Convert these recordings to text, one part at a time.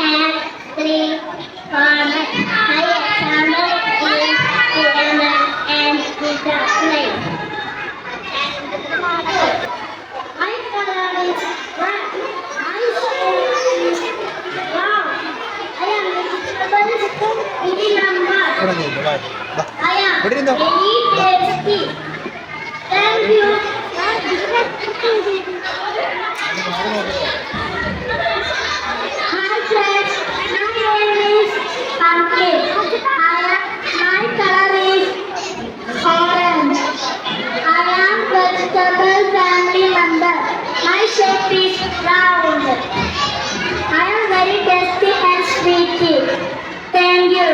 has three corners. My example is lemon and pizza plate. My color is red. My shape is round. I am vegetable in number. I am very tasty. Thank you. Hi friends, my name is Pumpkin. My color is orange. I am vegetable family member. My shape is round. I am very tasty and sweet. Thank you.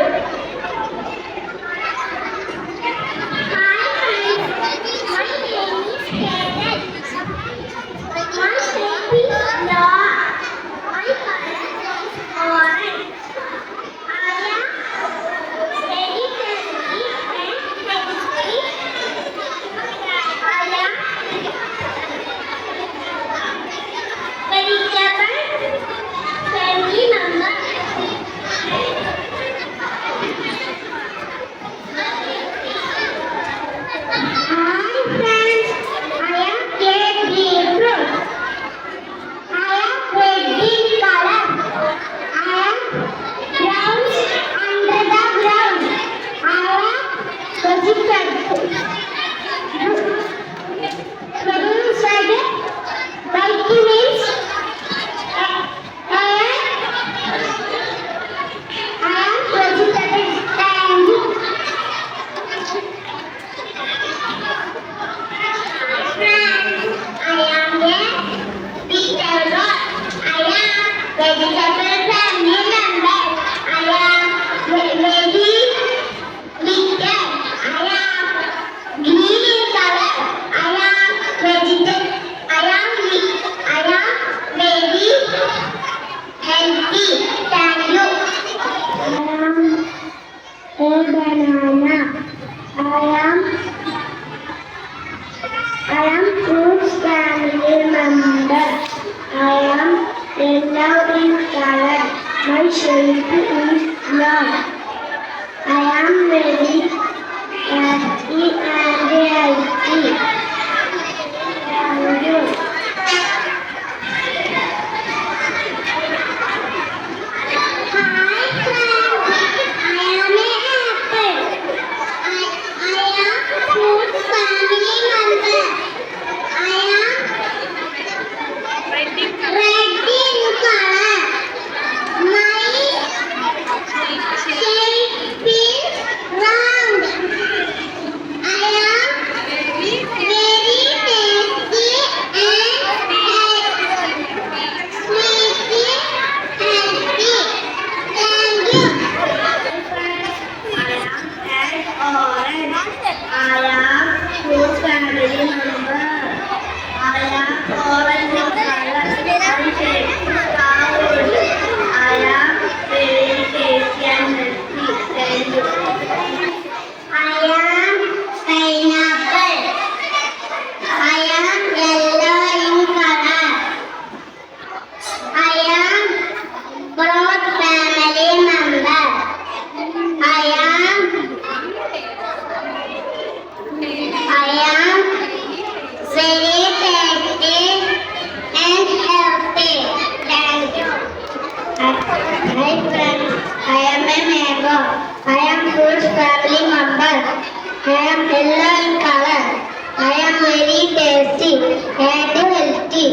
I am fruits family member. I am yellow in color. My shape is long. I am very happy and healthy. Thank you. Hi friends, I am a mango. I am fruits family member. I am yellow in color. I am very tasty and healthy.